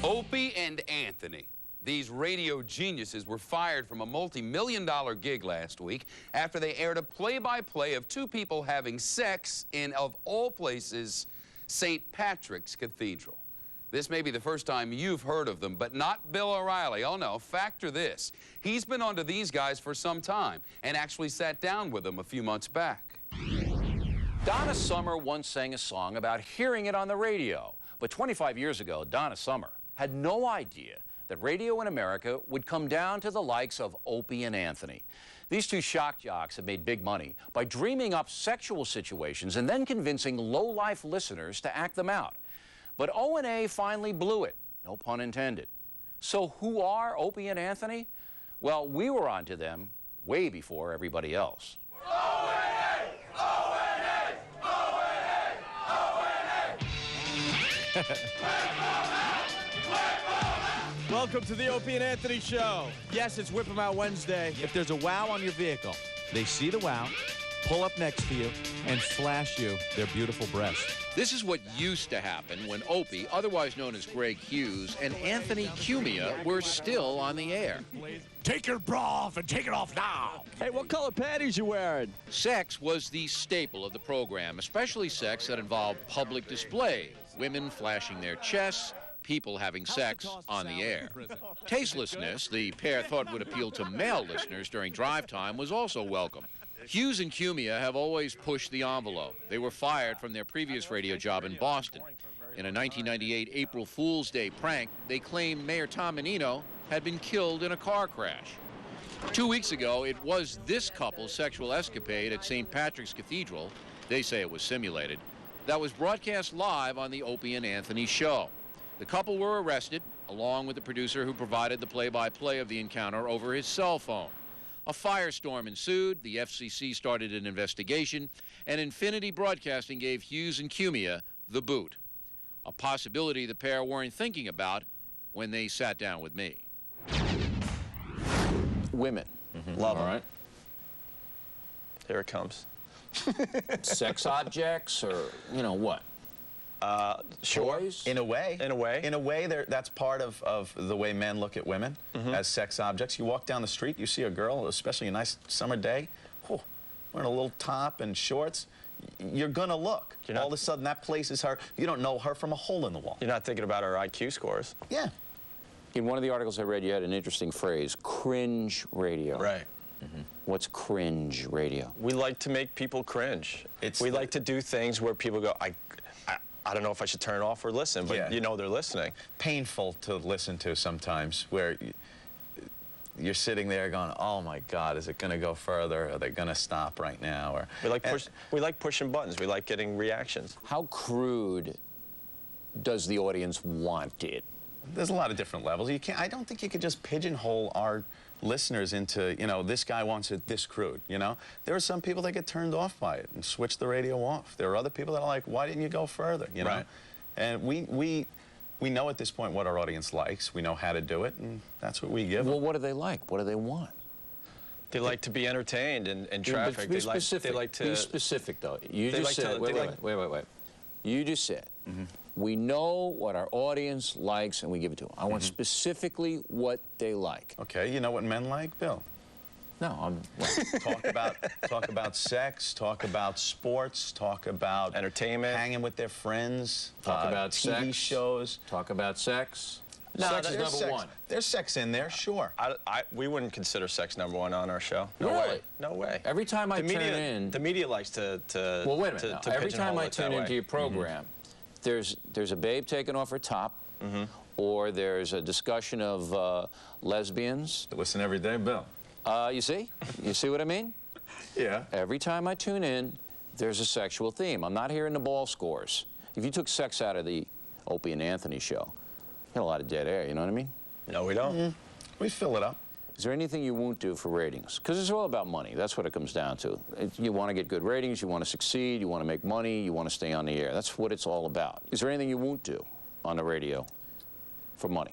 Opie and Anthony. These radio geniuses were fired from a multi-million-dollar gig last week after they aired a play-by-play of two people having sex in, of all places, St. Patrick's Cathedral. This may be the first time you've heard of them, but not Bill O'Reilly. Oh, no, factor this. He's been onto these guys for some time and actually sat down with them a few months back. Donna Summer once sang a song about hearing it on the radio. But 25 years ago, Donna Summer had no idea that radio in America would come down to the likes of Opie and Anthony. These two shock jocks have made big money by dreaming up sexual situations and then convincing low-life listeners to act them out. But O&A finally blew it, no pun intended. So who are Opie and Anthony? Well, we were onto them way before everybody else. O&A! O&A! O&A! O&A! Welcome to the Opie and Anthony Show. Yes, it's Whip 'em Out Wednesday. If there's a wow on your vehicle, they see the wow, pull up next to you, and flash you their beautiful breasts. This is what used to happen when Opie, otherwise known as Greg Hughes, and Anthony Cumia were still on the air. Take your bra off and take it off now. Hey, what color panties you wearing? Sex was the staple of the program, especially sex that involved public display, women flashing their chests, people having sex on the air. Tastelessness, the pair thought would appeal to male listeners during drive time, was also welcome. Hughes and Cumia have always pushed the envelope. They were fired from their previous radio job in Boston. In a 1998 April Fool's Day prank, they claimed Mayor Tom Menino had been killed in a car crash. 2 weeks ago, it was this couple's sexual escapade at St. Patrick's Cathedral, they say it was simulated, that was broadcast live on the Opie and Anthony Show. The couple were arrested, along with the producer who provided the play-by-play of the encounter over his cell phone. A firestorm ensued, the FCC started an investigation, and Infinity Broadcasting gave Hughes and Cumia the boot. A possibility the pair weren't thinking about when they sat down with me. Women. Love All them. right. Here it comes. Sex objects or, you know, what? Sure. Toys? In a way. In a way. In a way, that's part of the way men look at women as sex objects. You walk down the street, you see a girl, especially a nice summer day, wearing a little top and shorts, you're going to look. All of a sudden, that place is her. You don't know her from a hole in the wall. You're not thinking about her IQ scores. Yeah. In one of the articles I read, you had an interesting phrase, cringe radio. Right. What's cringe radio? We like to make people cringe. We like to do things where people go, I don't know if I should turn it off or listen, but you know they're listening. Painful to listen to sometimes, where you're sitting there going, oh my God, is it going to go further? Are they going to stop right now? Or we like pushing buttons. We like getting reactions. How crude does the audience want it? There's a lot of different levels. I don't think you could just pigeonhole our listeners into, you know, this guy wants it this crude, you know? There are some people that get turned off by it and switch the radio off. There are other people that are like, why didn't you go further, you know? Right. And we know at this point what our audience likes. We know how to do it, and that's what we give them. Well, what do they like? What do they want? They like to be entertained in traffic. Be specific. They like to... Be specific, though. You just said... Wait. You just said, we know what our audience likes, and we give it to them. I want specifically what they like. Okay, you know what men like, Bill? No, I'm... Well. Talk about sex, talk about sports, talk about... entertainment. Hanging with their friends. Talk about TV sex. shows. Talk about sex. No, Sex is number one. There's sex in there, sure. We wouldn't consider sex number one on our show. No way. No way. Every time I turn in... The media likes to well, wait a minute. Every time I tune into your program, there's a babe taking off her top, or there's a discussion of lesbians. Listen every day, Bill. You see? You see what I mean? Yeah. Every time I tune in, there's a sexual theme. I'm not hearing the ball scores. If you took sex out of the Opie and Anthony show, you had a lot of dead air, you know what I mean? No, we don't. We fill it up. Is there anything you won't do for ratings? Because it's all about money. That's what it comes down to. You want to get good ratings, you want to succeed, you want to make money, you want to stay on the air. That's what it's all about. Is there anything you won't do on the radio for money?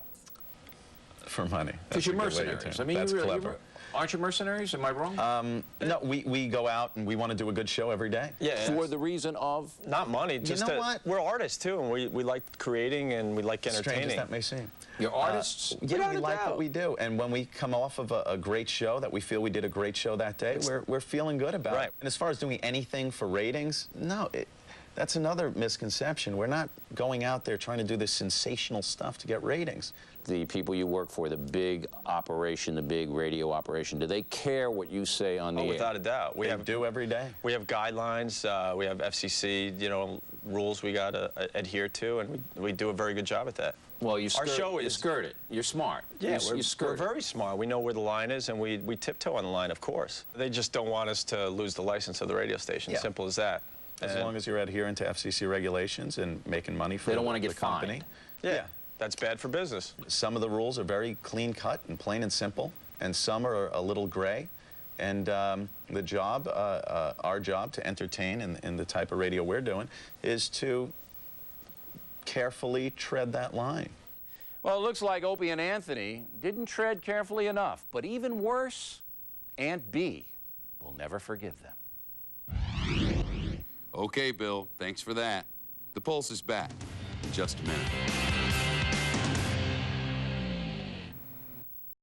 For money. Because you're mercenaries. I mean, that's clever. Aren't you mercenaries? Am I wrong? No, we go out and we want to do a good show every day. Yeah. For the reason of? Not money. Just what? We're artists, too, and we like creating and we like entertaining. Strange as that may seem. You're artists? We like what we do. And when we come off of a great show, that we feel we did a great show that day, we're feeling good about it. And as far as doing anything for ratings, no. That's another misconception. We're not going out there trying to do this sensational stuff to get ratings. The people you work for, the big operation, the big radio operation, do they care what you say on the air? Without a doubt. We do every day. We have guidelines. We have FCC, rules we got to adhere to, and we do a very good job at that. Well, you Our show you is- skirt it. You're smart. Yeah, you skirt we're it. very smart. We know where the line is, and we tiptoe on the line, of course. They just don't want us to lose the license of the radio station. Yeah. Simple as that. As long as you're adhering to FCC regulations and making money for They don't want to the get company. fined. Yeah, that's bad for business. Some of the rules are very clean cut and plain and simple, and some are a little gray. And the job, our job to entertain in the type of radio we're doing, is to carefully tread that line. Well, it looks like Opie and Anthony didn't tread carefully enough. But even worse, Aunt B will never forgive them. Okay, Bill, thanks for that. The Pulse is back in just a minute.